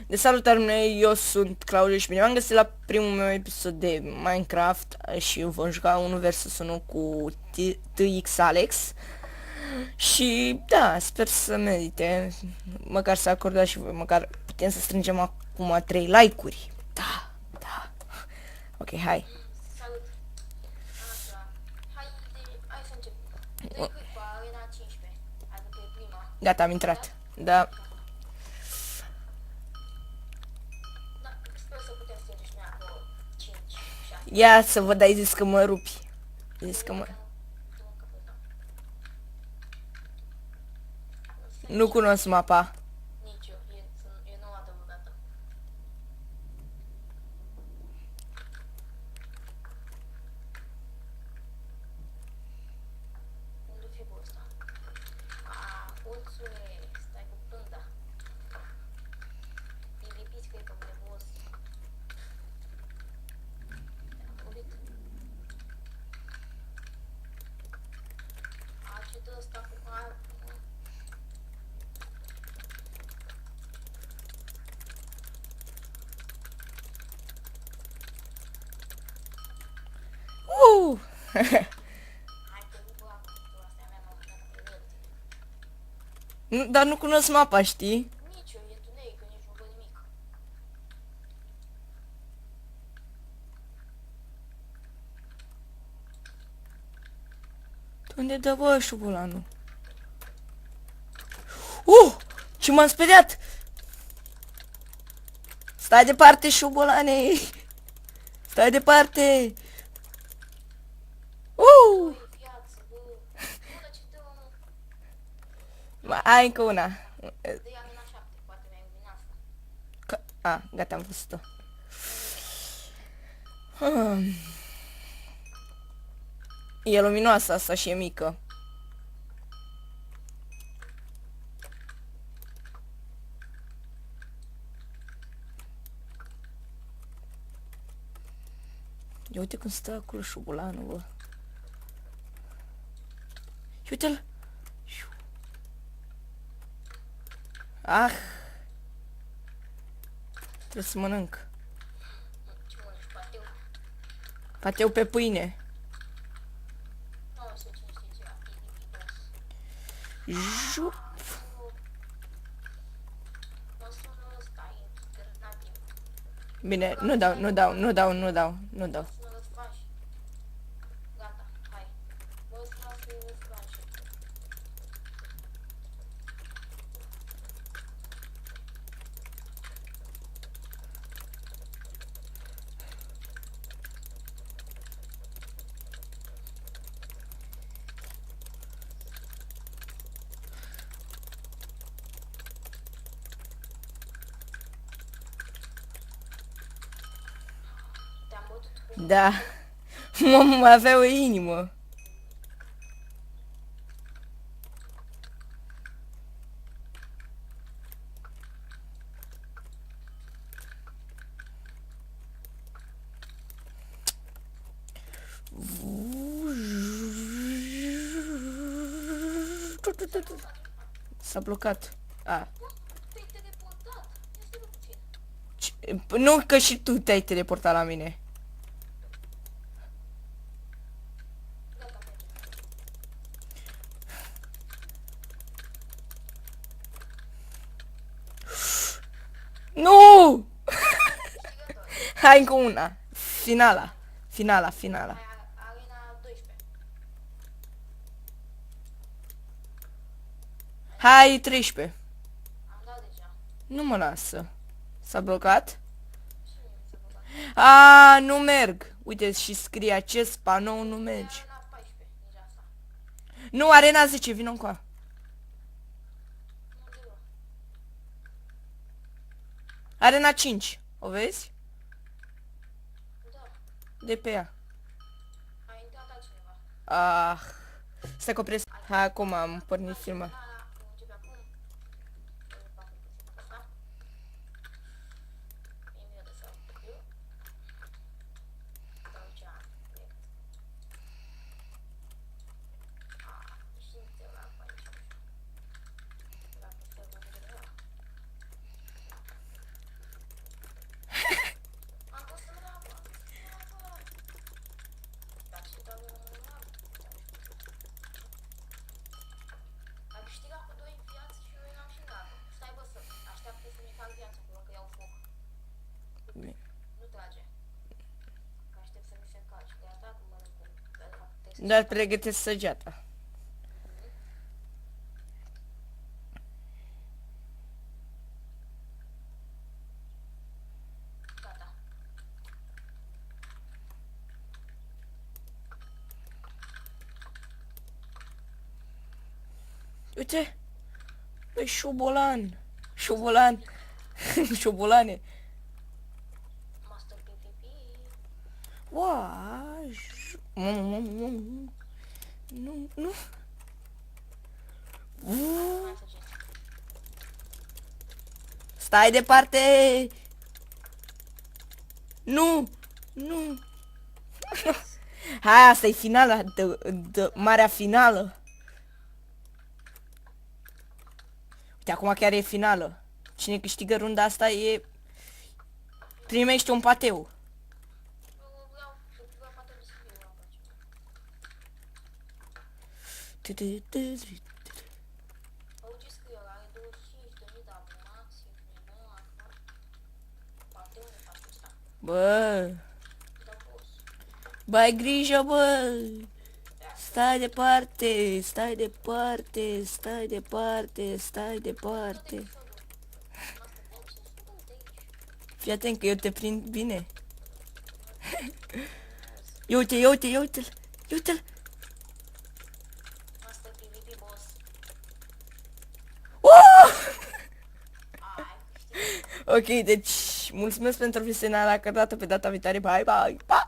De salutare mea, eu sunt Claudiu și bine v-am găsit la primul meu episod de Minecraft și vom juca 1 vs 1 cu TX Alex. Și da, sper să merite, măcar să acordați și voi, măcar putem să strângem acum 3 like-uri. Da, da. Ok, hai. Salut! Așa. Hai să începem. Dă-i click pe Arena 15. Adică e prima. Gata, am intrat. Da. Da, sper să putem strânge și noi acolo 5, 6. Ia să văd, ai zis că mă rupi. Zis că mă... Nu cunosc mapa. Nici eu, e nouă adăugată. Unde fi bă ăsta? Urțule, stai cu pânda. PvP-ți că e pe unde boss. Te-am murit. Ajută ăsta cu armă. Hai că nu bă, acum asta e a mea, mă, dacă Nu, dar nu cunosc mapa, știi? nici eu, e tuneric, nici nu văd nimic. Unde dă bă șobolanul? Ce m-am speriat! Stai departe, șobolane! Stai departe! Viață, bă. Bă, dar ce dă, mă? Ai încă una. Dă-i Arena 7, poate mi-ai vine asta. Gata, am văzut-o. E luminoasă asta și e mică. Ia uite cum stă acolo șobolanul, bă. Și uite-l. Ah! Trebuie să mănânc. Ce mănânci, pateu? Pateu pe pâine. Nu o să cine știe ceva, PvP boss. Jup. Mă sună ăsta, e alternativ. Bine, nu dau. Sună răsfraș. Gata, hai. Mă sună să fie răsfrașe. Te-am bătut cu... Da. Mă avea o inimă. S-a blocat. Te-ai teleportat. Ia puțin. Nu, că și tu te-ai teleportat la mine. Gata, merge. Nu! Hai încă una. Finala. Hai, Arena 12. Hai 13. Am dat deja. Nu mă lasă. S-a blocat? Și mie mi s-a băgat. Nu merg. Uite, și scrie acest panou nu merge. Arena 14, nici asta. Nu, Arena 10, vină încoa. Unde bă? Arena 5. O vezi? Da. De pe ea. A intrat altcineva. Stai că opresc. Hai, acum am pornit filma. Începe acum. Fac puțin asta. Imediat de să fiu. Dau ce am. Direct. Și înțeleg la aici. Dacă se vă vedea. Dar pregătesc săgeata. Gata. Uite! Băi, șobolan! Șobolan! Șobolane! Master PvP. Uai! Nu, nu! Mai săgeți. Stai departe! Nu! Nu! Hai, asta e finala, de marea finală. Uite, acum chiar e finală. Cine câștigă runda asta primește un pateu. Eu vreau poate să fiu la Auzi scriu, are 25.000 de abonați, nu acum. Poate unde faci ăsta? Bă, Dau boss. bă, ai grijă, bă. Stai departe, stai departe, stai departe, stai departe. Fii atent că eu te prind bine. Ia uite, ia uite, ia uite-l, ia uite-l. Master PvP boss. Ai, Ok, deci mulțumesc pentru visionarea, că dată pe data viitoare, bye bye. Pa!